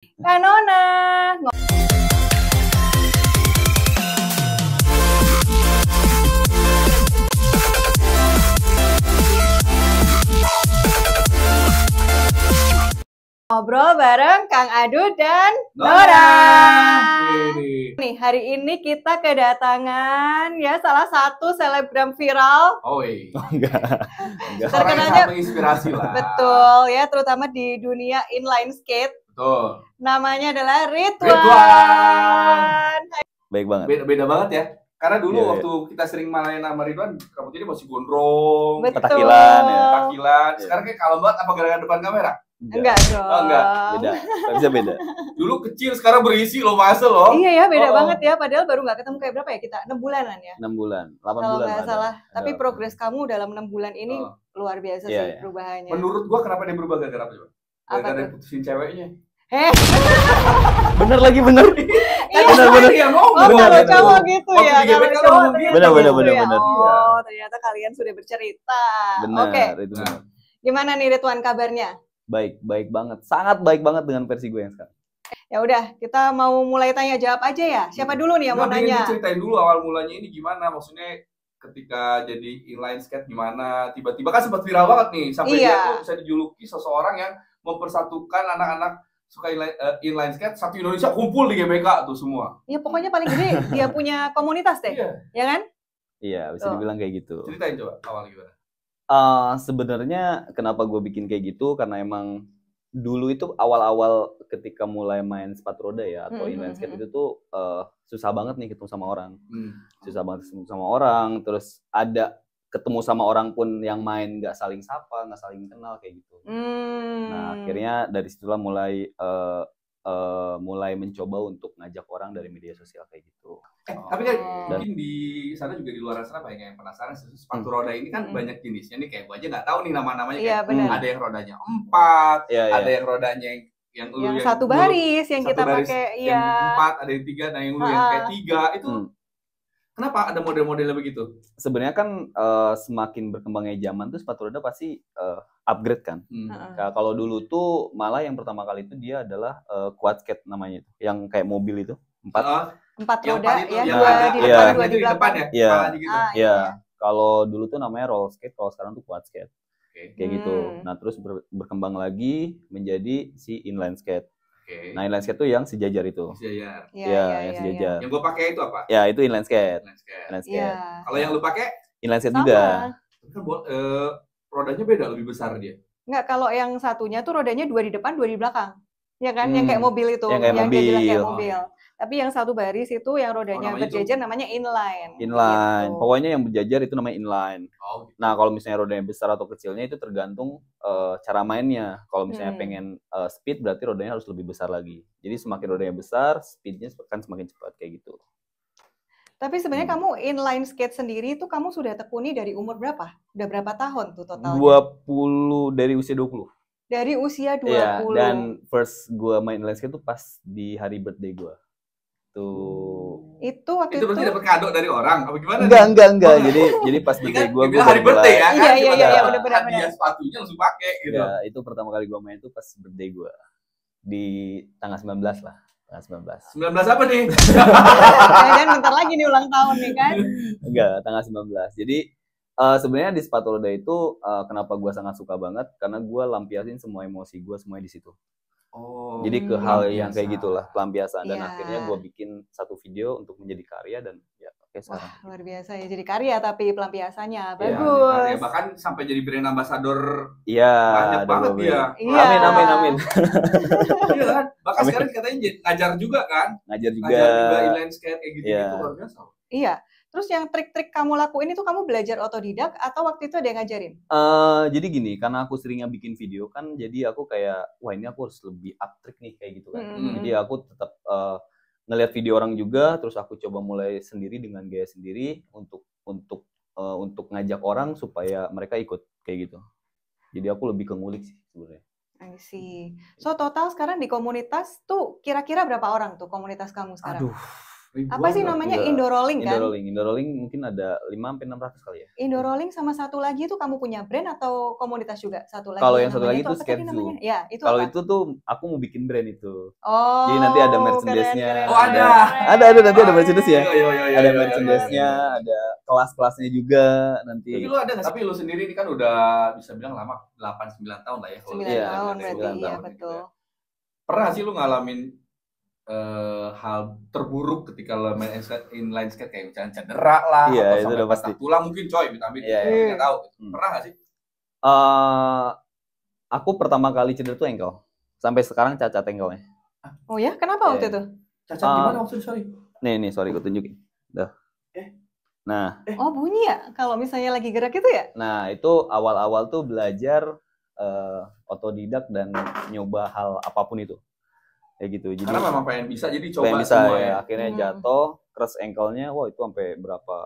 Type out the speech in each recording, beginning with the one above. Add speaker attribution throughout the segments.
Speaker 1: Kak Nona. Ngobrol bareng Kang Adu dan Nora. Nih, hari ini kita kedatangan ya salah satu selebgram viral.
Speaker 2: Oh iya.
Speaker 3: Enggak.
Speaker 1: Terkenalnya
Speaker 2: menginspirasi lah.
Speaker 1: betul ya, terutama di dunia inline skate.
Speaker 2: Betul.
Speaker 1: Namanya adalah Ridwan.
Speaker 2: Ridwan.
Speaker 3: Baik banget.
Speaker 2: Beda banget ya. Karena dulu
Speaker 3: Iya,
Speaker 2: waktu kita sering main sama Ridwan, rambutnya masih gondrong,
Speaker 1: Betul.
Speaker 3: Petakilan ya.
Speaker 2: takilan. Sekarang kayak kalem banget apa gara-gara depan kamera?
Speaker 1: Enggak dong.
Speaker 2: Oh, enggak.
Speaker 3: Beda. Nggak bisa beda.
Speaker 2: Dulu kecil, sekarang berisi loh, masa loh.
Speaker 1: Iya ya, beda
Speaker 2: Oh.
Speaker 1: banget ya. Padahal baru nggak ketemu kayak berapa ya kita? 6 bulanan ya?
Speaker 3: 6 bulan, 8
Speaker 1: Kalau
Speaker 3: bulan.
Speaker 1: nggak
Speaker 3: ada.
Speaker 1: salah. Tapi
Speaker 3: Ada.
Speaker 1: progres kamu dalam 6 bulan ini
Speaker 2: Oh.
Speaker 1: luar biasa
Speaker 3: Iya,
Speaker 1: sih
Speaker 3: iya.
Speaker 1: perubahannya.
Speaker 2: Menurut gua kenapa dia berubah gara-gara apa coba?
Speaker 1: Apa
Speaker 2: Gara-gara
Speaker 1: tuh?
Speaker 2: putusin ceweknya.
Speaker 3: Bener lagi, bener.
Speaker 1: Iya,
Speaker 3: bener.
Speaker 2: Dia
Speaker 1: Oh,
Speaker 2: ngomong.
Speaker 1: kalau
Speaker 3: bener,
Speaker 1: cowok
Speaker 3: bener.
Speaker 1: gitu
Speaker 2: Waktu
Speaker 1: ya.
Speaker 2: di
Speaker 1: Kalau
Speaker 2: GBK
Speaker 1: cowok
Speaker 2: ngomong
Speaker 1: ternyata
Speaker 2: gitu.
Speaker 3: Bener,
Speaker 1: gitu ya.
Speaker 3: bener.
Speaker 1: Oh, ternyata kalian sudah bercerita.
Speaker 3: Bener,
Speaker 1: Oke.
Speaker 3: itu
Speaker 2: Nah.
Speaker 3: bener.
Speaker 1: Gimana nih Ridwan kabarnya?
Speaker 3: Baik banget. Sangat baik banget dengan versi gue yang sekarang.
Speaker 1: Ya udah, kita mau mulai tanya jawab aja ya. Siapa dulu nih yang mau
Speaker 2: Nggak, mending
Speaker 1: nanya?
Speaker 2: diceritain dulu awal mulanya ini gimana, maksudnya ketika jadi inline skate gimana, tiba-tiba kan sempat viral banget nih, sampai
Speaker 1: Iya.
Speaker 2: dia tuh bisa dijuluki seseorang yang mempersatukan anak-anak suka inline skate satu Indonesia kumpul di GBK tuh semua.
Speaker 1: Ya pokoknya paling gede dia punya komunitas deh,
Speaker 2: Iya.
Speaker 1: ya kan?
Speaker 3: Iya, bisa
Speaker 1: Tuh.
Speaker 3: dibilang kayak gitu.
Speaker 2: Ceritain coba awal gimana.
Speaker 3: Sebenarnya kenapa gue bikin kayak gitu, karena emang dulu itu awal-awal ketika mulai main sepatu roda ya, atau inline skate itu tuh susah banget nih ketemu sama orang. Susah banget ketemu sama orang, terus ada ketemu sama orang pun yang main nggak saling sapa, nggak saling kenal kayak gitu. Nah, akhirnya dari situlah mulai mencoba untuk ngajak orang dari media sosial kayak gitu.
Speaker 2: Tapi kan mungkin di sana juga di luar sana banyak yang penasaran sepatu roda ini kan banyak jenisnya nih, kayak gue aja nggak tahu nih nama-namanya.
Speaker 1: Iya,
Speaker 2: Kayak
Speaker 1: benar.
Speaker 2: ada yang rodanya 4,
Speaker 3: Iya,
Speaker 2: ada yang rodanya yang
Speaker 1: Satu baris yang
Speaker 2: satu
Speaker 1: kita
Speaker 2: baris
Speaker 1: pakai,
Speaker 2: yang
Speaker 1: iya.
Speaker 2: 4, ada yang 3, nah yang lu yang kayak 3 itu kenapa ada model-modelnya begitu?
Speaker 3: Sebenarnya kan semakin berkembangnya zaman tuh sepatu roda pasti upgrade kan. Kalau dulu tuh malah yang pertama kali itu dia adalah quad skate namanya itu, yang kayak mobil itu
Speaker 1: 4
Speaker 2: yang
Speaker 1: roda
Speaker 2: itu,
Speaker 1: ya,
Speaker 2: yang
Speaker 1: 2
Speaker 2: ada
Speaker 1: di
Speaker 3: iya.
Speaker 1: depan, 2
Speaker 2: itu
Speaker 1: di belakang.
Speaker 2: ya?
Speaker 3: Iya.
Speaker 2: Kepalanya gitu.
Speaker 3: ya. Kalau dulu tuh namanya roll skate, kalau sekarang tuh quad skate
Speaker 2: Oke.
Speaker 3: kayak gitu. Nah terus berkembang lagi menjadi si inline skate.
Speaker 2: Oke.
Speaker 3: Nah inline skate tuh yang sejajar itu.
Speaker 2: Sejajar.
Speaker 1: Iya,
Speaker 3: yang sejajar.
Speaker 2: Yang gua pakai itu apa?
Speaker 3: Ya itu inline skate.
Speaker 2: Inline skate.
Speaker 3: Inline
Speaker 1: Iya.
Speaker 3: skate.
Speaker 2: Kalau yang lu pakai
Speaker 3: Inline skate
Speaker 1: Sama.
Speaker 3: juga.
Speaker 2: kan rodanya beda, lebih besar dia.
Speaker 1: Enggak, kalau yang satunya tuh rodanya 2 di depan, 2 di belakang. Ya kan, yang kayak mobil itu,
Speaker 3: Yang kayak
Speaker 1: dia bilang kayak
Speaker 3: mobil.
Speaker 1: mobil. Tapi yang satu baris itu yang rodanya
Speaker 2: namanya
Speaker 1: berjejer namanya inline.
Speaker 3: Inline.
Speaker 1: Gitu.
Speaker 3: Pokoknya yang berjajar itu namanya inline.
Speaker 2: Oh, gitu.
Speaker 3: Nah, kalau misalnya rodanya besar atau kecilnya itu tergantung cara mainnya. Kalau misalnya pengen speed, berarti rodanya harus lebih besar lagi. Jadi semakin rodanya besar, speednya kan semakin cepat kayak gitu.
Speaker 1: Tapi sebenarnya kamu inline skate sendiri itu kamu sudah tekuni dari umur berapa? Udah berapa tahun tuh totalnya?
Speaker 3: 20 dari usia 20.
Speaker 1: Dari usia 20.
Speaker 3: Iya, dan first gue main inline skate tuh pas di hari birthday gue. Tuh.
Speaker 1: Itu waktu
Speaker 2: Itu berarti dapat kado dari orang apa gimana?
Speaker 3: Enggak.
Speaker 2: Oh,
Speaker 3: Jadi pas
Speaker 2: Ini
Speaker 3: birthday
Speaker 2: kan
Speaker 3: gue
Speaker 2: dibilang hari birthday ya kan?
Speaker 1: Iya,
Speaker 2: Cuma
Speaker 1: benar-benar.
Speaker 2: hadiah sepatunya langsung pakai gitu.
Speaker 3: Ya, itu pertama kali gue main tuh pas birthday gue. Di tanggal 19 lah. Tanggal 19.
Speaker 2: 19 apa nih?
Speaker 1: Jangan bentar lagi nih ulang tahun nih kan.
Speaker 3: Enggak, tanggal 19. Jadi sebenarnya di sepatu roda itu kenapa gue sangat suka banget, karena gue lampiasin semua emosi gue semuanya di situ.
Speaker 2: Oh.
Speaker 3: Jadi ke hal yang kayak gitulah, pelampiasan. Dan
Speaker 1: Iya.
Speaker 3: akhirnya gue bikin satu video untuk menjadi karya dan ya oke sekarang.
Speaker 1: Wah, luar biasa ya. Jadi karya tapi pelampiasannya
Speaker 2: Ya,
Speaker 1: bagus.
Speaker 2: bahkan sampai jadi brand ambassador
Speaker 3: Iya.
Speaker 2: banyak banget dia.
Speaker 1: Iya.
Speaker 3: Amin.
Speaker 2: Iya kan? Bahkan sekarang katanya ngajar juga kan?
Speaker 3: Ngajar juga.
Speaker 2: Ngajar juga inline skate kayak gitu,
Speaker 3: Iya.
Speaker 2: itu luar biasa.
Speaker 1: Iya. Terus yang trik-trik kamu lakuin itu kamu belajar otodidak atau waktu itu ada yang ngajarin?
Speaker 3: Jadi gini, karena aku seringnya bikin video kan, jadi aku kayak, wah ini aku harus lebih up trik nih kayak gitu kan. Jadi aku tetap ngeliat video orang juga, terus aku coba mulai sendiri dengan gaya sendiri untuk ngajak orang supaya mereka ikut kayak gitu. Jadi aku lebih ke ngulik sih sebenarnya.
Speaker 1: I see. So total sekarang di komunitas tuh kira-kira berapa orang tuh komunitas kamu sekarang?
Speaker 3: Aduh,
Speaker 1: Apa sih namanya?
Speaker 3: Enggak.
Speaker 1: Indoor rolling kan?
Speaker 3: Indoor rolling mungkin ada 5-600 kali ya.
Speaker 1: Indoor rolling sama satu lagi itu kamu punya brand atau komunitas juga? Satu lagi.
Speaker 3: Kalau yang satu
Speaker 1: namanya
Speaker 3: lagi itu
Speaker 1: apa tadi
Speaker 3: Skate
Speaker 1: namanya?
Speaker 3: Zoo.
Speaker 1: Ya, itu
Speaker 3: Kalau
Speaker 1: apa?
Speaker 3: itu tuh aku mau bikin brand itu.
Speaker 1: Oh.
Speaker 3: Jadi nanti ada merchandise-nya.
Speaker 1: keren,
Speaker 2: Oh, ada.
Speaker 3: Ada nanti ada merchandise ya.
Speaker 2: Iya,
Speaker 3: Ada merchandise-nya, ada kelas-kelasnya juga nanti.
Speaker 2: Tapi lu ada nggak? Tapi lu sendiri ini kan udah bisa bilang lama 8-9 tahun lah ya.
Speaker 1: 9
Speaker 3: Iya,
Speaker 1: tahun
Speaker 3: 9
Speaker 1: berarti,
Speaker 3: tahun
Speaker 1: iya
Speaker 3: gitu
Speaker 1: betul.
Speaker 2: Pernah sih lu ngalamin hal terburuk ketika lo main inline skate kayak misalnya cedera lah,
Speaker 3: Iya,
Speaker 2: atau
Speaker 3: itu
Speaker 2: sampai
Speaker 3: udah
Speaker 2: patah
Speaker 3: pasti.
Speaker 2: tulang mungkin coy, amit-amit,
Speaker 3: Iya,
Speaker 1: iya.
Speaker 2: nggak tahu.
Speaker 3: Hmm.
Speaker 2: Pernah nggak sih?
Speaker 3: Aku pertama kali cedera tuh ankle. Sampai sekarang cacat ankle-nya.
Speaker 1: Oh ya, kenapa waktu
Speaker 3: Iya.
Speaker 1: itu?
Speaker 2: Cacat gimana maksudnya, sorry?
Speaker 3: Nih, sorry gue tunjukin. Dah. Nah,
Speaker 1: Oh bunyi ya? Kalau misalnya lagi gerak itu ya?
Speaker 3: nah itu awal-awal tuh belajar otodidak dan nyoba hal apapun itu. Kayak gitu. Jadi
Speaker 2: Karena memang pengen bisa, jadi coba
Speaker 3: pengen bisa
Speaker 2: semua
Speaker 3: ya.
Speaker 2: ya.
Speaker 3: Akhirnya
Speaker 1: Hmm.
Speaker 3: jatuh, crush ankle-nya, wah itu sampai berapa?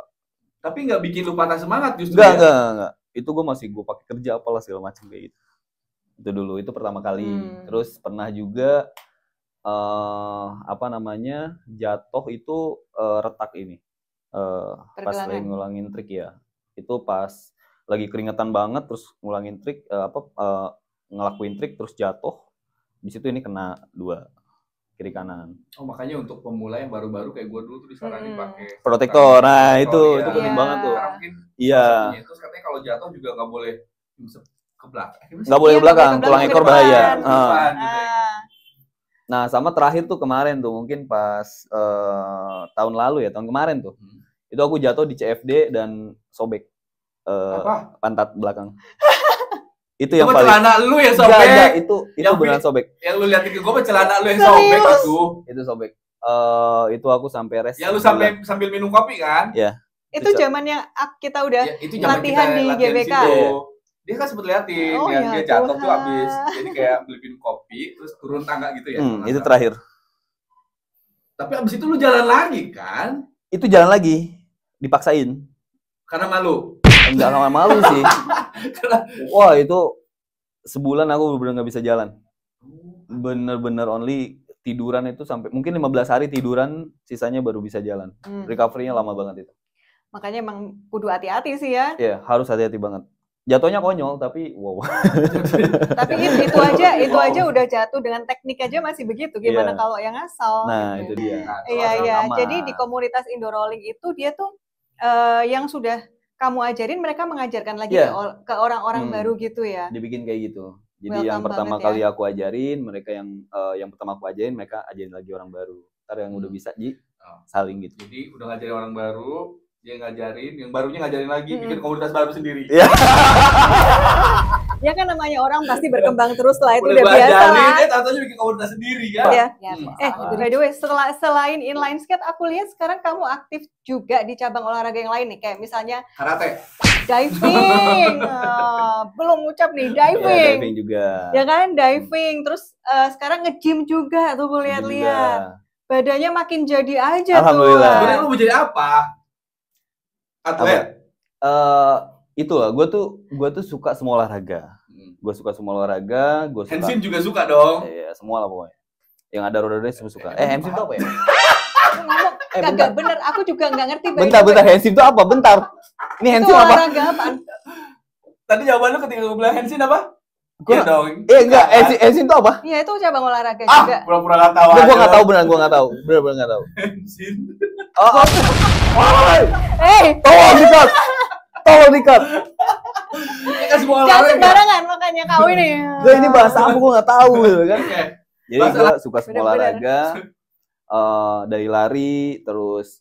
Speaker 2: Tapi nggak bikin lu patah semangat justru
Speaker 3: Enggak,
Speaker 2: ya?
Speaker 3: enggak. Itu gue masih pakai kerja apalah segala macam kayak gitu. Itu dulu, itu pertama kali.
Speaker 1: Hmm.
Speaker 3: Terus pernah juga jatuh itu retak ini. Pas lagi
Speaker 1: Pergelangan.
Speaker 3: ngulangin trik ya. Itu pas lagi keringetan banget terus ngulangin trik ngelakuin trik terus jatuh. Di situ ini kena 2 kiri kanan.
Speaker 2: Oh, makanya untuk pemula yang baru-baru kayak gue dulu tuh disaranin
Speaker 1: Hmm.
Speaker 2: pakai
Speaker 3: Protektor. Nah, itu
Speaker 2: iya.
Speaker 3: penting
Speaker 1: Iya.
Speaker 3: banget tuh.
Speaker 2: Karena mungkin
Speaker 3: Iya.
Speaker 2: terus katanya kalau jatuh juga nggak boleh nyungsep ke belakang.
Speaker 3: Nggak boleh
Speaker 1: Iya,
Speaker 3: ke belakang,
Speaker 1: nggak boleh
Speaker 3: tulang
Speaker 1: ke
Speaker 3: ekor
Speaker 1: depan.
Speaker 3: bahaya.
Speaker 1: Ke
Speaker 2: depan. gitu ya.
Speaker 1: Ah.
Speaker 3: Nah, sama terakhir tuh kemarin tuh mungkin pas tahun lalu ya, tahun kemarin tuh. Itu aku jatuh di CFD dan sobek
Speaker 2: Apa?
Speaker 3: pantat belakang. Itu
Speaker 2: Itu
Speaker 3: yang
Speaker 2: mah
Speaker 3: paling
Speaker 2: celana lu yang
Speaker 3: Enggak,
Speaker 2: sobek.
Speaker 3: itu
Speaker 2: Yang
Speaker 3: beneran sobek.
Speaker 2: Yang lu liatin ke gue mah celana lu yang
Speaker 1: Serius?
Speaker 2: sobek itu.
Speaker 3: Itu sobek. Itu aku sampai res.
Speaker 2: Yang lu
Speaker 3: sebulan.
Speaker 2: sambil minum kopi kan?
Speaker 1: Itu zaman yang kita udah
Speaker 2: Ya, itu zaman
Speaker 1: latihan
Speaker 2: kita
Speaker 1: di
Speaker 2: latihan
Speaker 1: GBK.
Speaker 2: situ.
Speaker 3: Iya.
Speaker 2: Dia kan sempet liatin
Speaker 1: Oh,
Speaker 2: yang
Speaker 1: ya
Speaker 2: dia jatuh tuh
Speaker 1: Tuhan.
Speaker 2: abis jadi kayak beli minum kopi terus turun tangga gitu ya.
Speaker 3: Itu terakhir.
Speaker 2: Tapi abis itu lu jalan lagi kan?
Speaker 3: Itu jalan lagi, dipaksain.
Speaker 2: Karena malu.
Speaker 3: Enggak malu sih. Wah, itu sebulan aku bener-bener nggak bisa jalan. Bener-bener only tiduran itu sampai mungkin 15 hari tiduran, sisanya baru bisa jalan. Recovery-nya lama banget itu.
Speaker 1: Makanya emang kudu hati-hati sih ya.
Speaker 3: Iya, harus hati-hati banget. Jatuhnya konyol tapi wow.
Speaker 1: Tapi itu aja udah jatuh dengan teknik aja masih begitu. Gimana
Speaker 3: Iya.
Speaker 1: kalau yang asal?
Speaker 3: Nah,
Speaker 1: gitu.
Speaker 3: itu dia.
Speaker 1: Iya.
Speaker 3: Sama.
Speaker 1: Jadi di komunitas indoor rolling itu dia tuh yang sudah kamu ajarin mereka mengajarkan lagi
Speaker 3: Iya.
Speaker 1: ke orang-orang
Speaker 3: Hmm.
Speaker 1: baru gitu ya.
Speaker 3: Dibikin kayak gitu. Jadi
Speaker 1: Welcome
Speaker 3: yang pertama
Speaker 1: banget
Speaker 3: kali
Speaker 1: ya.
Speaker 3: aku ajarin, mereka yang pertama aku ajarin, mereka ajarin lagi orang baru. Ntar yang udah bisa saling gitu.
Speaker 2: Jadi udah ngajarin orang baru, dia ngajarin, yang barunya ngajarin lagi, bikin komunitas baru sendiri.
Speaker 3: Iya.
Speaker 1: Ya kan namanya orang pasti berkembang terus lah, itu
Speaker 2: Udah
Speaker 1: udah
Speaker 2: gua
Speaker 1: biasa
Speaker 2: ajarin,
Speaker 1: lah.
Speaker 2: dia tahu-tahu bikin komunitas sendiri kan.
Speaker 1: Iya.
Speaker 2: Hmm.
Speaker 1: By the way, selain inline skate, aku lihat sekarang kamu aktif juga di cabang olahraga yang lain nih, kayak misalnya
Speaker 2: Karate.
Speaker 1: diving. Belum ucap nih,
Speaker 3: Ya,
Speaker 1: diving.
Speaker 3: diving juga.
Speaker 1: Ya kan, diving. Terus sekarang nge-gym juga tuh, aku lihat-lihat. Badannya makin jadi aja
Speaker 3: Alhamdulillah.
Speaker 1: tuh.
Speaker 2: Sebenarnya lu mau jadi apa? Atlet.
Speaker 3: Itulah, gue tuh suka semua olahraga. Gue suka semua olahraga, gue suka.
Speaker 2: Hensin juga suka dong.
Speaker 3: Iya, semua lah pokoknya. Yang ada roda-rodanya semua suka. Hensin itu apa ya?
Speaker 1: Aku ngomong, kagak bener, aku juga nggak ngerti. by the
Speaker 3: Bentar,
Speaker 1: way.
Speaker 3: Hensin itu apa? Bentar. Ini
Speaker 1: Itu
Speaker 3: Hensin apa?
Speaker 1: olahraga apaan?
Speaker 2: Tadi jawaban lu ketika gue bilang Hensin apa?
Speaker 3: Gua
Speaker 2: Iya
Speaker 3: nggak-
Speaker 2: dong.
Speaker 3: Enggak, Hensin itu apa?
Speaker 1: Iya, itu cabang olahraga juga.
Speaker 2: Pura-pura nggak tahu.
Speaker 3: Gue nggak tahu beneran, gue nggak tahu. Bener-bener nggak tahu.
Speaker 2: Hensin.
Speaker 3: Oh. Tolong dikat.
Speaker 2: Ini kan semua
Speaker 1: Jangan
Speaker 2: olahraga.
Speaker 1: sembarangan makanya kau ini.
Speaker 3: Gue ini bahasa apa gue nggak tahu gitu kan.
Speaker 2: Oke.
Speaker 3: Jadi gue suka semua
Speaker 1: Bener-bener.
Speaker 3: olahraga. Dari lari, terus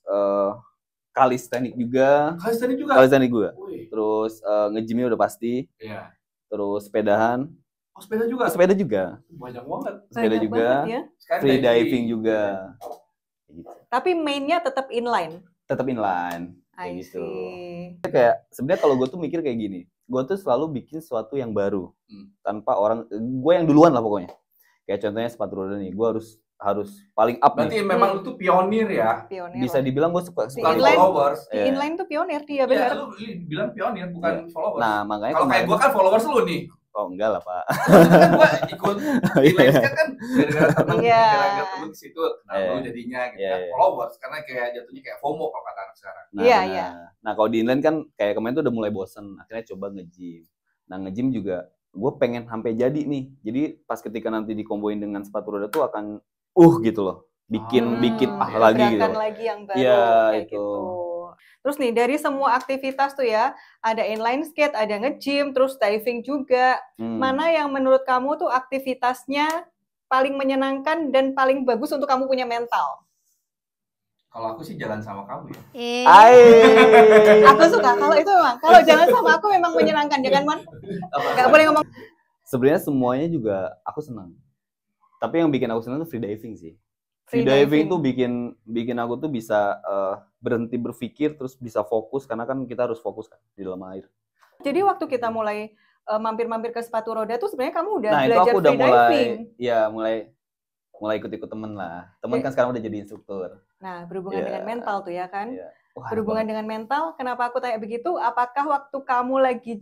Speaker 3: kalistenik juga.
Speaker 2: Kalistenik juga.
Speaker 3: Kalistenik juga.
Speaker 2: Wih.
Speaker 3: Terus nge-gymnya udah pasti.
Speaker 2: Iya.
Speaker 3: Terus sepedahan.
Speaker 2: Oh, sepeda juga.
Speaker 3: Sepeda juga.
Speaker 2: Banyak banget.
Speaker 3: Sepeda
Speaker 1: Banyak
Speaker 3: juga.
Speaker 1: banget ya.
Speaker 3: Free diving juga. Gitu.
Speaker 1: Tapi mainnya tetap inline.
Speaker 3: Tetap inline. Kayak
Speaker 1: I
Speaker 3: gitu.
Speaker 1: see.
Speaker 3: Sebenarnya kalau gue tuh mikir kayak gini, gue tuh selalu bikin sesuatu yang baru tanpa orang, gue yang duluan lah pokoknya. Kayak contohnya sepatu roda nih, gue harus paling up
Speaker 2: Berarti
Speaker 3: nih.
Speaker 2: memang lu tuh pionir ya.
Speaker 1: Pionir.
Speaker 3: Bisa
Speaker 1: lah.
Speaker 3: dibilang gue suka
Speaker 1: Di
Speaker 2: Bukan
Speaker 1: inline.
Speaker 2: followers.
Speaker 1: Di
Speaker 3: Iya.
Speaker 1: inline tuh pionir dia
Speaker 2: Iya,
Speaker 1: benar.
Speaker 2: lu bilang pionir bukan followers.
Speaker 3: Nah makanya
Speaker 2: Kalau kayak
Speaker 3: kemarin
Speaker 2: gua kan followers lu nih.
Speaker 3: Oh enggak lah Pak.
Speaker 2: Kan gua ikut freelance kan gara-gara temen,
Speaker 1: Iya.
Speaker 2: gara-gara temen di situ, kenapa
Speaker 3: Iya.
Speaker 2: lu jadinya gitu
Speaker 3: Iya,
Speaker 2: kan,
Speaker 3: iya.
Speaker 2: followers, karena kayak jatuhnya kayak FOMO kalau kata anak sekarang.
Speaker 3: Nah,
Speaker 1: Iya,
Speaker 3: benar.
Speaker 1: iya.
Speaker 3: Nah, kalau di inline kan kayak kemarin tuh udah mulai bosen, akhirnya coba nge-gym. Nah, nge-gym juga gue pengen sampai jadi nih. Jadi pas ketika nanti dikomboin dengan sepatu roda tuh akan gitu loh. Bikin
Speaker 2: iya.
Speaker 3: lagi gitu.
Speaker 1: Gerakan lagi yang baru
Speaker 3: Iya,
Speaker 1: kayak
Speaker 3: itu.
Speaker 1: gitu. Terus nih dari semua aktivitas tuh ya, ada inline skate, ada nge-gym, terus diving juga. Mana yang menurut kamu tuh aktivitasnya paling menyenangkan dan paling bagus untuk kamu punya mental?
Speaker 2: Kalau aku sih jalan sama kamu ya.
Speaker 1: Aku suka kalau itu memang. Kalau jalan sama aku memang menyenangkan, ya kan, Mon? Gak boleh ngomong.
Speaker 3: Sebenarnya semuanya juga aku senang. Tapi yang bikin aku senang tuh free diving sih. Free diving tuh bikin aku tuh bisa berhenti berpikir terus bisa fokus karena kan kita harus fokus kan di dalam air.
Speaker 1: Jadi waktu kita mulai mampir-mampir ke sepatu roda tuh sebenarnya kamu udah
Speaker 3: Nah, itu
Speaker 1: belajar
Speaker 3: aku udah
Speaker 1: free diving.
Speaker 3: mulai ikut-ikut temen lah. Temen kan sekarang udah jadi instruktur.
Speaker 1: Nah, berhubungan dengan mental tuh ya kan?
Speaker 3: Iya. Wah,
Speaker 1: Berhubungan dengan mental, kenapa aku tanya begitu? Apakah waktu kamu lagi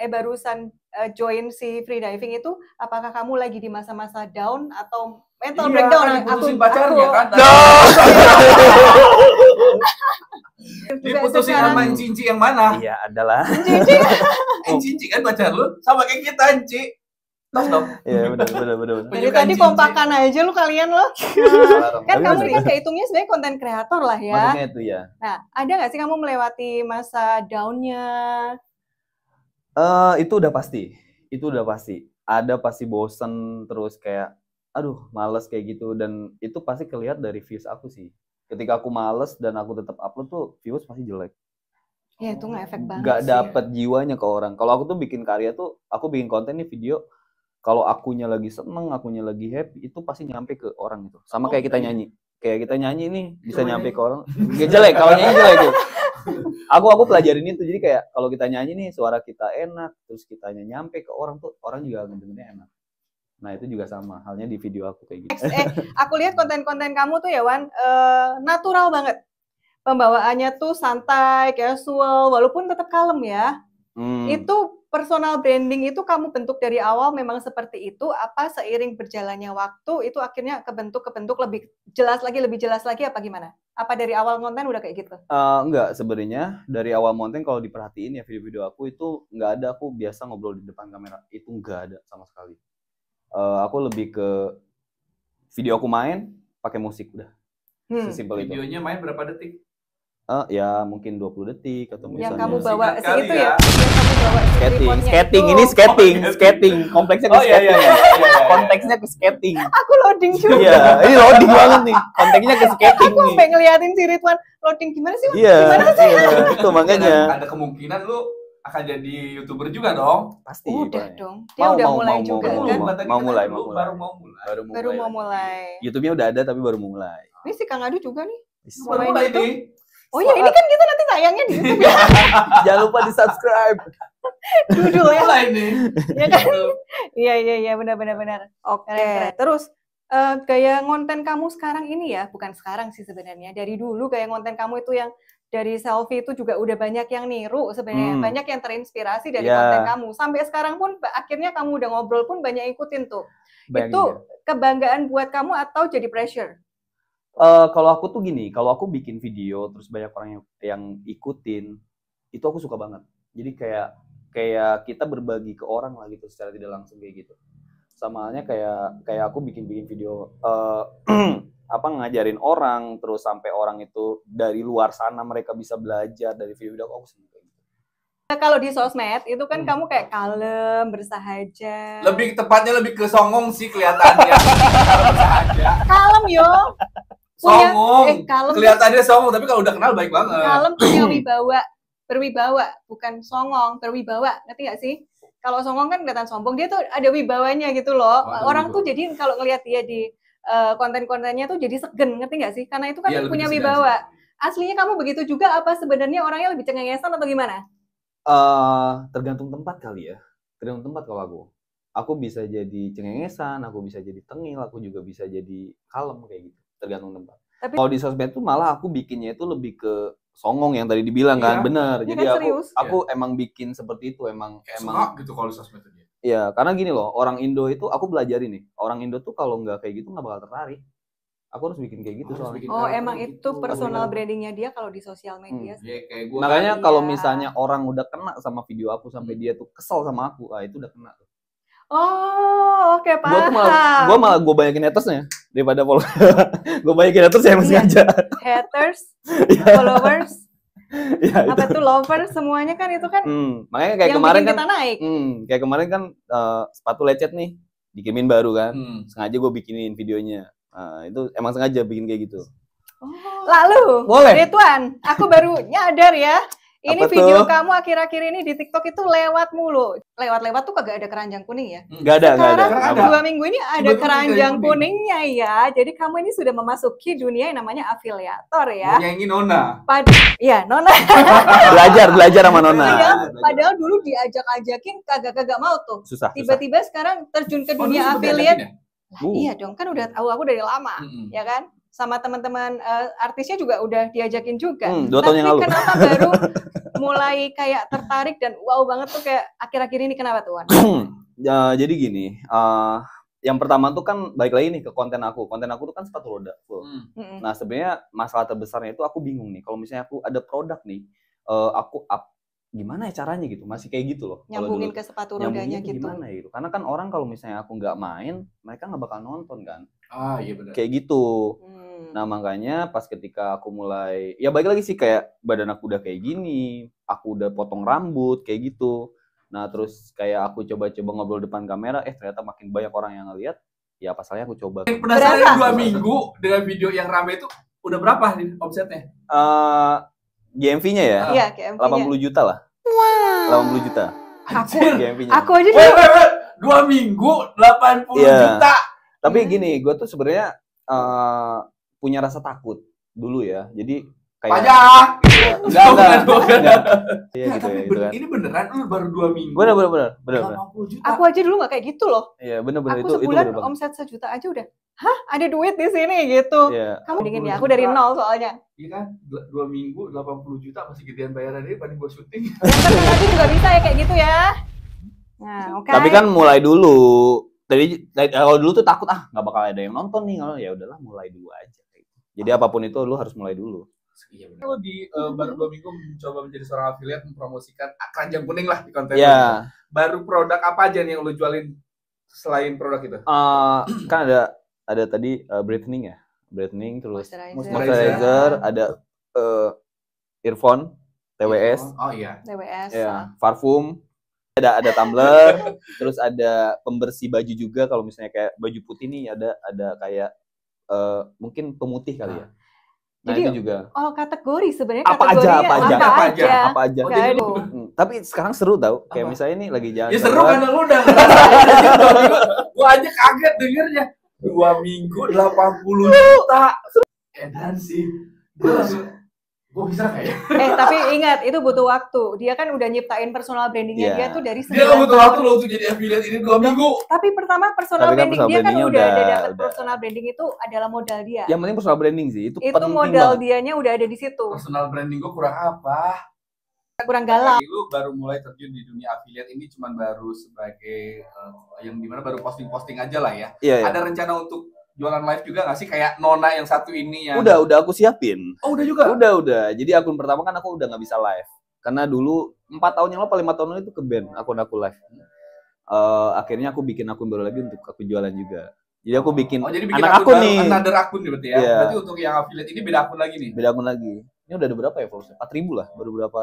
Speaker 1: barusan join si free diving itu, apakah kamu lagi di masa-masa down atau mental breakdown?
Speaker 2: Kan diputusin pacarnya kan. Diputusin sama Cinci yang mana?
Speaker 3: Iya, adalah.
Speaker 2: Cinci kan pacar lu, sama kayak kita, Cinci. Tos dong.
Speaker 3: Iya, benar.
Speaker 1: Dari tadi kompakan aja lu kalian loh. Kan kamu ini kan kehitungnya sebenarnya konten kreator lah ya.
Speaker 3: Maksudnya itu ya.
Speaker 1: Nah, ada nggak sih kamu melewati masa down-nya?
Speaker 3: Itu udah pasti. Ada pasti bosen terus kayak aduh males kayak gitu dan itu pasti kelihatan dari views aku sih. Ketika aku males dan aku tetap upload tuh views pasti jelek.
Speaker 1: Ya itu ngefek banget.
Speaker 3: Gak dapet jiwanya ke orang. Kalau aku tuh bikin karya tuh, aku bikin konten nih video. Kalau akunya lagi seneng, akunya lagi happy, itu pasti nyampe ke orang itu. Sama kayak kita nyanyi. Kayak kita nyanyi nih bisa nyampe ke orang. Gak jelek, kalau nyanyi jelek tuh. Aku pelajarin itu. Jadi kayak kalau kita nyanyi nih suara kita enak, terus kita nyampe ke orang tuh, orang juga ngedengernya enak. Nah itu juga sama halnya di video aku kayak gitu.
Speaker 1: Aku lihat konten-konten kamu tuh ya Wan, natural banget. Pembawaannya tuh santai, casual, walaupun tetap kalem ya. Itu personal branding itu kamu bentuk dari awal memang seperti itu, apa seiring berjalannya waktu itu akhirnya kebentuk lebih jelas lagi apa gimana? Apa dari awal konten udah kayak gitu?
Speaker 3: Enggak, sebenarnya dari awal konten kalau diperhatiin ya video-video aku itu nggak ada aku biasa ngobrol di depan kamera, itu nggak ada sama sekali. Aku lebih ke video aku main pakai musik udah. Sesimpel itu.
Speaker 2: Videonya main berapa detik?
Speaker 3: Ya mungkin 20 detik atau misalnya.
Speaker 1: Yang kamu bawa segitu ya?
Speaker 2: Yang
Speaker 1: kamu bawa
Speaker 3: skating. Kompleksnya ke skating. Konteksnya ke skating.
Speaker 1: Aku loading juga.
Speaker 3: Iya, ini loading banget nih. Konteksnya ke skating
Speaker 1: Aku sampai ngeliatin si Ridwan loading gimana sih?
Speaker 3: Iya, itu makanya.
Speaker 2: Ada kemungkinan lu akan jadi YouTuber juga dong.
Speaker 3: Pasti.
Speaker 1: Udah dong. Dia udah mulai juga kan?
Speaker 3: Baru mau mulai. YouTube-nya udah ada tapi baru mau mulai.
Speaker 1: Ini si Kang Adu juga nih.
Speaker 2: Baru mulai nih.
Speaker 1: Oh iya, ini kan kita nanti tayangnya di YouTube ya.
Speaker 3: Jangan lupa di-subscribe.
Speaker 1: Dudul ya.
Speaker 2: Mulai nih.
Speaker 1: Ya kan? Iya, benar. Oke. Terus gaya konten kamu sekarang ini ya, bukan sekarang sih sebenarnya. Dari dulu gaya konten kamu itu yang dari selfie itu juga udah banyak yang niru sebenarnya. Banyak yang terinspirasi dari konten kamu. Sampai sekarang pun akhirnya kamu udah ngobrol pun banyak ikutin tuh. Itu kebanggaan buat kamu atau jadi pressure?
Speaker 3: Kalau aku tuh gini, kalau aku bikin video terus banyak orang yang ikutin, itu aku suka banget. Jadi kayak kita berbagi ke orang lah gitu secara tidak langsung kayak gitu. Sama halnya kayak aku bikin video ngajarin orang terus sampai orang itu dari luar sana mereka bisa belajar dari video aku seneng kayak gitu.
Speaker 1: Kalau di sosmed itu kan kamu kayak kalem, bersahaja.
Speaker 2: Lebih tepatnya lebih ke songong sih kelihatannya. Bersahaja.
Speaker 1: Kalem yo.
Speaker 2: Songong. Kelihatannya songong tapi kalau udah kenal baik banget.
Speaker 1: Kalem punya berwibawa, bukan songong, berwibawa. Ngerti gak sih? Kalau songong kan kelihatan sombong, dia tuh ada wibawanya gitu loh. Orang tuh jadi kalau ngelihat dia di konten-kontennya tuh jadi segen, ngerti gak sih? Karena itu kan punya wibawa. Aslinya kamu begitu juga apa sebenarnya orangnya lebih cengengesan atau gimana?
Speaker 3: Tergantung tempat kali ya. Tergantung tempat kalau aku. Aku bisa jadi cengengesan, aku bisa jadi tengil, aku juga bisa jadi kalem kayak gitu. Tergantung tempat. Tapi kalau di sosmed tuh malah aku bikinnya itu lebih ke songong yang tadi dibilang kan, bener. Jadi
Speaker 1: kan
Speaker 3: aku emang bikin seperti itu emang
Speaker 2: gitu kalau di sosmed itu.
Speaker 3: Ya, karena gini loh, orang Indo itu aku belajarin nih, orang Indo tuh kalau nggak kayak gitu nggak bakal tertarik. Aku harus bikin kayak gitu
Speaker 2: Harus
Speaker 3: soalnya.
Speaker 2: bikin
Speaker 1: Oh,
Speaker 2: karakter
Speaker 1: emang
Speaker 2: gitu.
Speaker 1: itu personal brandingnya dia kalau di sosial media.
Speaker 2: Ya kayak gue
Speaker 3: Makanya
Speaker 1: kan.
Speaker 3: kalau
Speaker 1: Iya.
Speaker 3: misalnya orang udah kena sama video aku sampai dia tuh kesel sama aku, itu udah kena.
Speaker 1: Oh, oke,
Speaker 3: Gue tuh
Speaker 1: paham.
Speaker 3: malah gue banyakin hatersnya daripada follow. Gue banyakin haters ya emang
Speaker 1: Iya.
Speaker 3: sengaja.
Speaker 1: Haters, followers,
Speaker 3: Ya,
Speaker 1: apa tuh lovers, semuanya kan itu kan
Speaker 3: makanya kayak
Speaker 1: yang
Speaker 3: kemarin
Speaker 1: bikin
Speaker 3: kan,
Speaker 1: kita naik.
Speaker 3: kayak kemarin kan sepatu lecet nih dikirimin baru kan, sengaja gue bikinin videonya. Nah, itu emang sengaja bikin kayak gitu.
Speaker 1: Lalu,
Speaker 3: Boleh.
Speaker 1: Ridwan, aku baru nyadar ya, ini
Speaker 3: Apa
Speaker 1: video
Speaker 3: tuh?
Speaker 1: kamu akhir-akhir ini di TikTok itu lewat mulu. Lewat-lewat tuh kagak ada keranjang kuning ya?
Speaker 3: Gak ada.
Speaker 1: Sekarang
Speaker 2: ada.
Speaker 1: 2 minggu ini ada
Speaker 2: Tiba-tiba
Speaker 1: keranjang
Speaker 2: kuning.
Speaker 1: kuningnya ya. Jadi kamu ini sudah memasuki dunia yang namanya afiliator ya.
Speaker 2: Menyaingi Nona.
Speaker 1: Iya, Nona.
Speaker 3: Belajar sama Nona.
Speaker 1: Padahal dulu diajak-ajakin kagak-kagak mau tuh.
Speaker 3: Susah.
Speaker 1: Tiba-tiba sekarang terjun ke dunia
Speaker 2: dulu sempet
Speaker 1: affiliate.
Speaker 2: diajakin
Speaker 1: Lah, iya dong, kan udah tahu aku dari lama, ya kan? Sama teman-teman artisnya juga udah diajakin juga.
Speaker 3: 2 tahun yang lalu.
Speaker 1: Tapi kenapa baru mulai kayak tertarik dan wow banget tuh kayak akhir-akhir ini kenapa tuh, Wan?
Speaker 3: Jadi gini, yang pertama tuh kan balik lagi nih ke konten aku. Konten aku tuh kan sepatu roda full. Nah, sebenarnya masalah terbesarnya itu aku bingung nih. Kalau misalnya aku ada produk nih, aku up gimana ya caranya gitu, masih kayak gitu loh.
Speaker 1: Nyambungin ke sepatu rodanya gitu.
Speaker 3: Gimana gitu? Karena kan orang kalau misalnya aku nggak main, mereka nggak bakal nonton kan.
Speaker 2: Iya benar.
Speaker 3: Kayak gitu. Nah makanya pas ketika aku mulai, ya balik lagi sih kayak badan aku udah kayak gini, aku udah potong rambut kayak gitu. Nah terus kayak aku coba-coba ngobrol depan kamera, ternyata makin banyak orang yang ngeliat. Ya pasalnya aku coba.
Speaker 2: Penasaran 2 minggu dengan video yang rame itu udah berapa nih omsetnya?
Speaker 3: GMV-nya ya?
Speaker 1: Iya, kayak
Speaker 3: 80 juta lah. Wow. 80 juta.
Speaker 1: Aku aja
Speaker 2: dulu 2 minggu 80 juta.
Speaker 3: Tapi gini, gue tuh sebenarnya punya rasa takut dulu ya. Jadi kayak
Speaker 2: pajak.
Speaker 3: Enggak.
Speaker 2: Iya gitu ya. Gitu kan. Ini beneran lu baru 2 minggu.
Speaker 3: Bener.
Speaker 2: 80 juta.
Speaker 1: Aku aja dulu nggak kayak gitu loh.
Speaker 3: Iya, bener
Speaker 1: aku sebulan
Speaker 3: itu
Speaker 1: omset 1 juta aja udah. Hah, ada duit di sini gitu.
Speaker 3: Iya.
Speaker 1: Kamu dingin ya, aku dari nol soalnya.
Speaker 2: Iya kan, 2 minggu 80 juta masih gedean bayaran ini paling gua syuting.
Speaker 1: Tapi juga bisa ya kayak gitu ya. Nah, oke.
Speaker 3: Tapi kan mulai dulu. Tadi kalau dulu tuh takut nggak bakal ada yang nonton nih. Kalau ya udahlah mulai dulu aja. Jadi apapun itu lu harus mulai dulu.
Speaker 2: Iya benar. Lu di baru 2 minggu mencoba menjadi seorang affiliate, mempromosikan keranjang kuning lah di konten.
Speaker 3: Iya.
Speaker 2: Baru produk apa aja nih yang lu jualin selain produk itu?
Speaker 3: Kan ada tadi brightening ya. Brightening terus
Speaker 1: moisturizer,
Speaker 3: ada earphone, TWS.
Speaker 2: Oh iya.
Speaker 1: TWS.
Speaker 3: Ya, parfum. Ada tumbler, terus ada pembersih baju juga kalau misalnya kayak baju putih nih ada kayak mungkin pemutih kali ya. Nah, jadi, itu juga.
Speaker 1: Oh, kategori sebenarnya
Speaker 3: apa aja. Tapi sekarang seru tau. Kayak misalnya ini lagi jalan.
Speaker 2: Ya seru karena lu udah gua aja kaget dengernya. 2 minggu 80 juta. Edan sih. Gue bisa kayak.
Speaker 1: Tapi ingat itu butuh waktu. Dia kan udah nyiptain personal brandingnya dia tuh dari 9
Speaker 2: tahun. Dia butuh waktu loh untuk jadi affiliate ini 2 minggu.
Speaker 1: Tapi pertama personal branding dia kan udah ada dapat personal branding itu adalah modal dia.
Speaker 3: Yang penting personal branding sih itu penting
Speaker 1: modal
Speaker 3: banget.
Speaker 1: dianya udah ada di situ.
Speaker 2: Personal branding gue kurang apa?
Speaker 1: Kurang galak.
Speaker 2: Lu baru mulai terjun di dunia affiliate ini cuman baru sebagai yang dimana baru posting-posting aja lah ya.
Speaker 3: Iya.
Speaker 2: Ada rencana untuk jualan live juga nggak sih kayak Nona yang satu ini yang
Speaker 3: udah aku siapin.
Speaker 2: Oh udah juga?
Speaker 3: Udah. Jadi akun pertama kan aku udah nggak bisa live karena dulu 4 tahun yang lalu 5 tahun lalu itu ke ban akun aku live. Akhirnya aku bikin akun baru lagi untuk aku jualan juga. Jadi aku bikin,
Speaker 2: jadi bikin
Speaker 3: anak akun nih.
Speaker 2: Another akun berarti ya.
Speaker 3: Yeah.
Speaker 2: Berarti untuk yang affiliate ini beda akun lagi nih.
Speaker 3: Beda akun lagi. Ini udah ada berapa ya followersnya? 4.000 lah, baru berapa.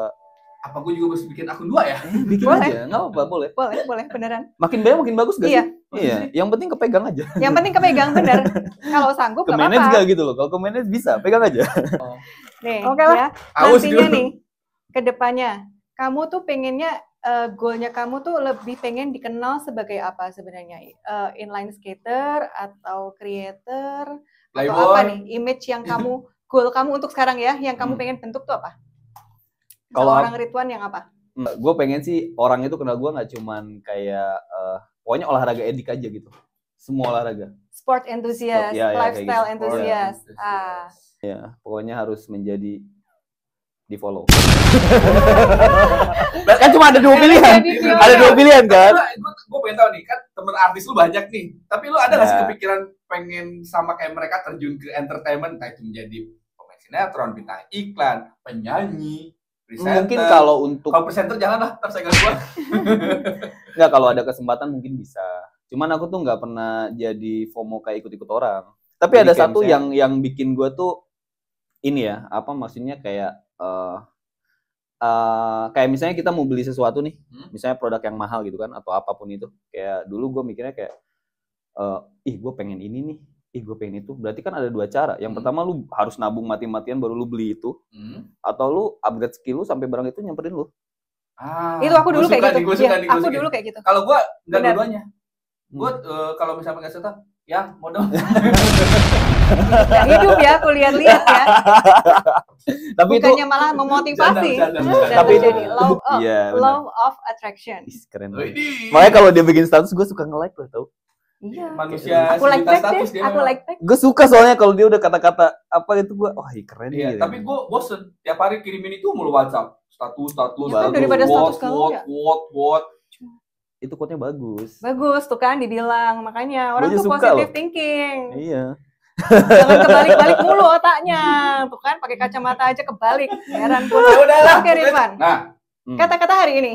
Speaker 2: Apa gue juga mesti bikin akun 2 ya?
Speaker 3: Bikin aja, enggak apa-apa, boleh.
Speaker 1: Boleh, beneran.
Speaker 3: Makin banyak makin bagus gak sih?
Speaker 1: Iya.
Speaker 3: Yang penting kepegang aja.
Speaker 1: Yang penting kepegang bener. Kalau sanggup enggak apa-apa.
Speaker 3: Ke-manage gak gitu loh. Kalau ke-manage bisa, pegang aja.
Speaker 1: Nih, oke lah. Nantinya nih ke depannya, kamu tuh pengennya goalnya kamu tuh lebih pengen dikenal sebagai apa sebenarnya? Inline skater atau creator atau apa nih? Image yang kamu goal kamu untuk sekarang ya, yang kamu pengen bentuk tuh apa? Kalau orang Ridwan yang apa?
Speaker 3: Gue pengen sih orang itu kenal gue nggak cuman kayak pokoknya olahraga edik aja gitu. Semua olahraga.
Speaker 1: Sport enthusiast, lifestyle enthusiast.
Speaker 3: Ya, pokoknya harus menjadi di follow. Kan cuma ada 2 pilihan.
Speaker 1: Jadi dia
Speaker 3: Ada 2 pilihan kan?
Speaker 2: Gue pengen tahu nih, kan temen artis lu banyak nih. Tapi lu ada nggak sih
Speaker 3: Ya.
Speaker 2: kepikiran pengen sama kayak mereka terjun ke entertainment, entah itu menjadi pemain sinetron, bintang iklan, penyanyi, presenter.
Speaker 3: Mungkin kalau untuk
Speaker 2: Kalau presenter janganlah, ntar saya gua.
Speaker 3: nggak, kalau ada kesempatan mungkin bisa. Cuman aku tuh nggak pernah jadi FOMO kayak ikut-ikut orang. Tapi
Speaker 2: Jadi
Speaker 3: ada
Speaker 2: kayak
Speaker 3: satu
Speaker 2: misalnya-
Speaker 3: yang bikin gue tuh ini ya, apa maksudnya kayak kayak misalnya kita mau beli sesuatu nih, misalnya produk yang mahal gitu kan, atau apapun itu. Kayak dulu gue mikirnya kayak, gue pengen ini nih, gue pengen itu. Berarti kan ada 2 cara. Yang pertama lu harus nabung mati-matian baru lu beli itu, atau lu upgrade skill lu sampai barang itu nyamperin lu.
Speaker 1: Itu aku dulu kayak gitu.
Speaker 2: Gue
Speaker 1: Iya,
Speaker 2: suka nih,
Speaker 1: aku dulu kayak gitu.
Speaker 2: Kalau gue nggak
Speaker 1: Benar.
Speaker 2: dua-duanya. Gue kalau misalnya nggak suka, ya mau dong.
Speaker 1: Nggak hidup ya, aku lihat-lihat ya.
Speaker 3: Tapi
Speaker 1: Bukannya malah memotivasi.
Speaker 2: Bercanda.
Speaker 1: Dan
Speaker 3: Tapi itu-
Speaker 1: menjadi
Speaker 3: iya, benar.
Speaker 1: law of attraction.
Speaker 3: Ih, keren
Speaker 2: Oh,
Speaker 3: banget.
Speaker 2: ini
Speaker 3: Makanya kalau dia bikin status gue suka nge-like loh, tau.
Speaker 1: Iya.
Speaker 2: manusia
Speaker 1: Aku like
Speaker 2: sejuta
Speaker 1: back
Speaker 2: status
Speaker 1: deh,
Speaker 2: dia
Speaker 1: aku
Speaker 2: memang.
Speaker 1: like back.
Speaker 3: Gue suka soalnya kalau dia udah kata-kata apa itu gue, wah keren
Speaker 2: Iya,
Speaker 3: nih.
Speaker 2: tapi gue bosen tiap hari kirimin itu mulu WhatsApp, status,
Speaker 1: Ya kan, daripada status kamu ya.
Speaker 2: quote.
Speaker 3: Itu quote-nya bagus.
Speaker 1: Bagus tuh kan dibilang. Makanya orang
Speaker 3: Gua aja
Speaker 1: tuh
Speaker 3: suka
Speaker 1: positive
Speaker 3: loh.
Speaker 1: thinking.
Speaker 3: Iya.
Speaker 1: Jangan kebalik-balik mulu otaknya. Tuh kan pakai kacamata aja kebalik. Heran gue.
Speaker 2: Ya udahlah.
Speaker 1: Oke, Ridwan.
Speaker 2: Nah,
Speaker 1: Kata-kata hari ini.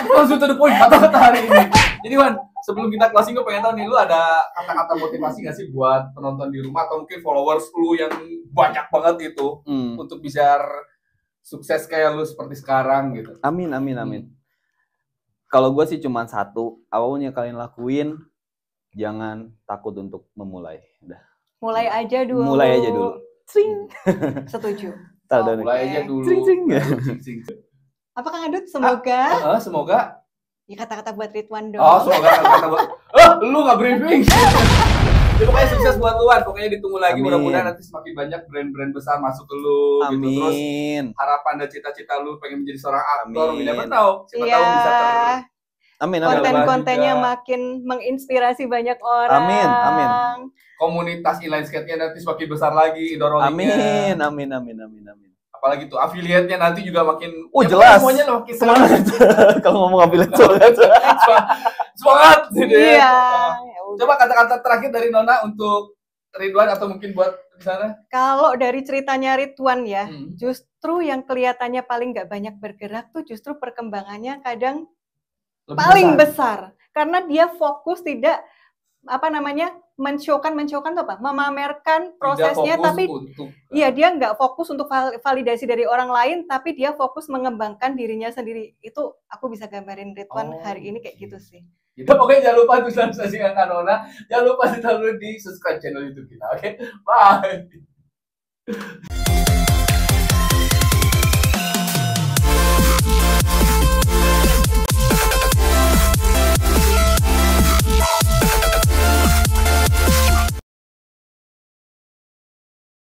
Speaker 2: langsung to the point kata-kata hari ini. Jadi Wan, sebelum kita closing gue pengen tahu nih, lu ada kata-kata motivasi nggak sih buat penonton di rumah atau mungkin followers lu yang banyak banget itu untuk bisa sukses kayak lu seperti sekarang gitu.
Speaker 3: Amin. Kalau gue sih cuma satu, apapun yang kalian lakuin, jangan takut untuk memulai. Udah.
Speaker 1: Mulai aja dulu.
Speaker 3: Mulai aja dulu.
Speaker 1: Sing. Setuju.
Speaker 3: Tada nih.
Speaker 2: Mulai aja dulu.
Speaker 3: Cing.
Speaker 2: Cing.
Speaker 1: Apakah Adut? Semoga.
Speaker 2: Semoga.
Speaker 1: Ya kata-kata buat Ridwan dong.
Speaker 2: Oh, semoga kata-kata buat. Lu nggak briefing. Ya, pokoknya sukses buat lu, Wan. Pokoknya ditunggu lagi.
Speaker 3: Amin.
Speaker 2: Mudah-mudahan nanti semakin banyak brand-brand besar masuk ke lu. Gitu. Terus
Speaker 3: Amin.
Speaker 2: harapan dan cita-cita lu pengen menjadi seorang aktor.
Speaker 3: Amin.
Speaker 2: We never know. Siapa
Speaker 1: Iya.
Speaker 2: tahu bisa
Speaker 3: Amin.
Speaker 1: Konten-kontennya
Speaker 2: juga.
Speaker 1: makin menginspirasi banyak orang.
Speaker 3: Amin.
Speaker 2: komunitas inline skate-nya nanti semakin besar lagi, indoor rollingnya.
Speaker 3: Amin.
Speaker 2: Apalagi tuh affiliate-nya nanti juga makin.
Speaker 3: Oh,
Speaker 2: ya,
Speaker 3: jelas.
Speaker 2: Semuanya makin
Speaker 3: Semangat. Kalau ngomong affiliate semangat.
Speaker 2: Semangat gitu ya.
Speaker 1: Iya. Ya udah.
Speaker 2: Coba kata-kata terakhir dari Nona untuk Ridwan atau mungkin buat di sana.
Speaker 1: Kalau dari ceritanya Ridwan ya,
Speaker 2: Hmm.
Speaker 1: justru yang kelihatannya paling nggak banyak bergerak tuh justru perkembangannya kadang
Speaker 2: Lebih
Speaker 1: paling besar. Karena dia fokus tidak menshowkan tuh apa? Memamerkan prosesnya,
Speaker 2: Tidak fokus
Speaker 1: tapi
Speaker 2: untuk
Speaker 1: iya dia nggak fokus untuk validasi dari orang lain, tapi dia fokus mengembangkan dirinya sendiri. Itu aku bisa gambarin Ridwan
Speaker 2: Oh,
Speaker 1: hari ini kayak gitu sih.
Speaker 2: Gitu, pokoknya jangan lupa untuk selalu saksikan Nona. Jangan lupa selalu di subscribe channel YouTube kita. Oke, bye.